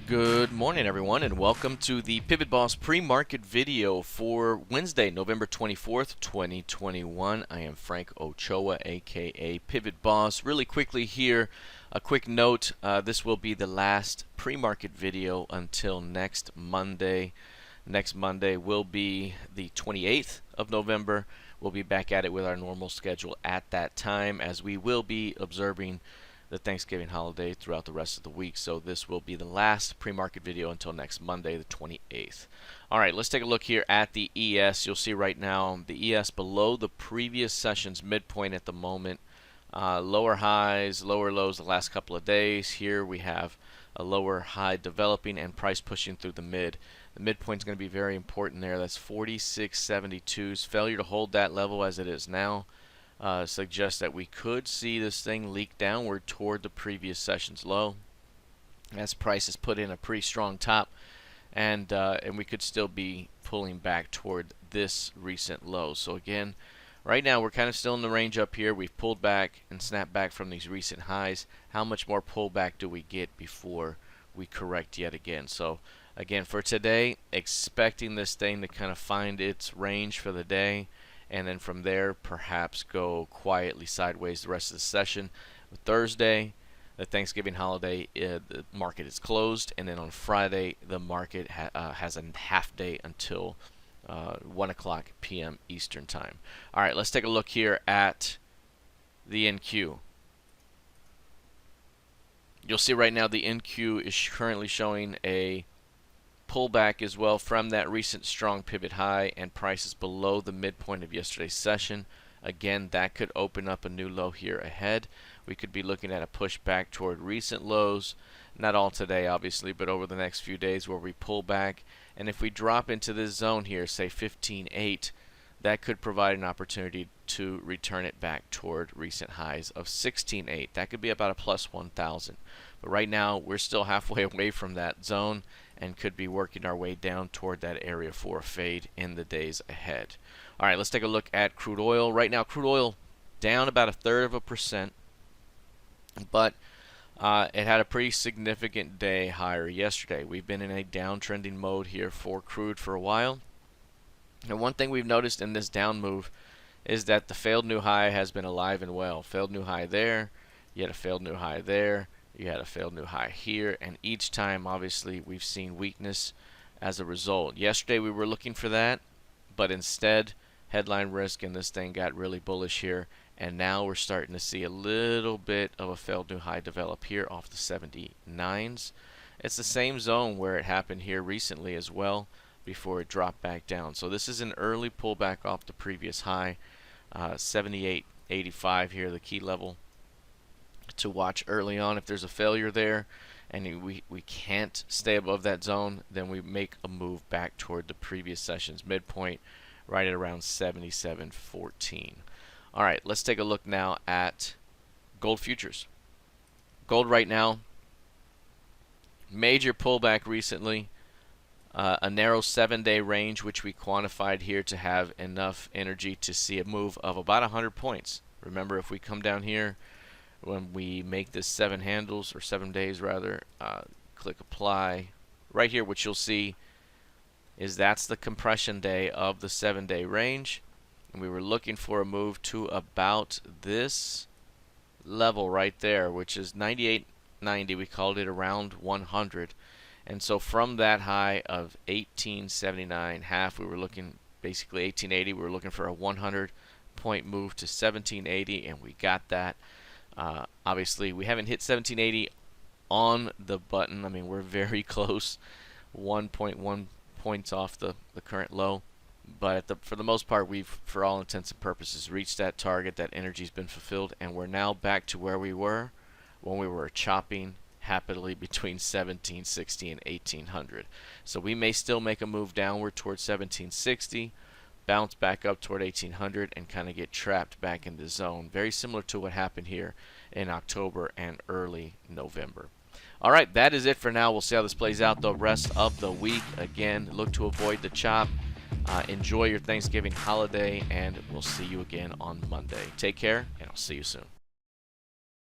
Good morning, everyone, and welcome to the PivotBoss pre-market video for Wednesday, November 24th, 2021. I am Frank Ochoa, aka PivotBoss. Really quickly here, a quick note, this will be the last pre-market video until next Monday. Next Monday will be the 28th of November. We'll be back at it with our normal schedule at that time, as we will be observing the Thanksgiving holiday throughout the rest of the week. So this will be the last pre-market video until next Monday, the 28th. All right, let's take a look here at the ES. You'll see right now the ES below the previous session's midpoint at the moment. Lower highs, lower lows the last couple of days. Here we have a lower high developing and price pushing through the mid. The midpoint is going to be very important there. That's 46.72's. Failure to hold that level as it is now suggests that we could see this thing leak downward toward the previous session's low, as price has put in a pretty strong top, and we could still be pulling back toward this recent low. So again, right now we're kind of still in the range up here. We've pulled back and snapped back from these recent highs. How much more pullback do we get before we correct yet again? So again, for today, expecting this thing to kind of find its range for the day, and then from there perhaps go quietly sideways the rest of the session. Thursday, the Thanksgiving holiday, the market is closed, and then on Friday the market has a half day until 1 o'clock p.m. Eastern time. All right, let's take a look here at the NQ. You'll see right now the NQ is currently showing a pullback as well from that recent strong pivot high, and prices below the midpoint of yesterday's session. Again, that could open up a new low here ahead. We could be looking at a push back toward recent lows, not all today obviously, but over the next few days where we pull back. And if we drop into this zone here, say 15.8, that could provide an opportunity to return it back toward recent highs of 16.8. That could be about a plus 1,000. But right now we're still halfway away from that zone and could be working our way down toward that area for a fade in the days ahead. All right, let's take a look at crude oil. Right now, crude oil down about 1/3%, but it had a pretty significant day higher yesterday. We've been in a downtrending mode here for crude for a while. And one thing we've noticed in this down move is that the failed new high has been alive and well. Failed new high there, you had a failed new high there, you had a failed new high here, and each time obviously we've seen weakness as a result. Yesterday we were looking for that, but instead headline risk and this thing got really bullish here, and now we're starting to see a little bit of a failed new high develop here off the 79s. It's the same zone where it happened here recently as well before it dropped back down. So this is an early pullback off the previous high. 78.85 here, the key level to watch early on. If there's a failure there and we can't stay above that zone, then we make a move back toward the previous session's midpoint right at around 77.14. All right, let's take a look now at gold futures. Gold right now, major pullback recently. A narrow 7-day range, which we quantified here to have enough energy to see a move of about 100 points. Remember, if we come down here, when we make this 7 handles, or 7 days rather, click apply. Right here, what you'll see is that's the compression day of the 7-day range. And we were looking for a move to about this level right there, which is 98.90. We called it around 100. And so from that high of 1879.5, we were looking basically 1880. We were looking for a 100-point move to 1780, and we got that. Obviously, we haven't hit 1780 on the button. I mean, we're very close, 1.1 points off the current low. But for the most part, we've, for all intents and purposes, reached that target. That energy's been fulfilled, and we're now back to where we were when we were chopping happily between 1760 and 1800. So we may still make a move downward towards 1760, bounce back up toward 1800, and kind of get trapped back in the zone. Very similar to what happened here in October and early November. All right, that is it for now. We'll see how this plays out the rest of the week. Again, look to avoid the chop. Enjoy your Thanksgiving holiday, and we'll see you again on Monday. Take care, and I'll see you soon.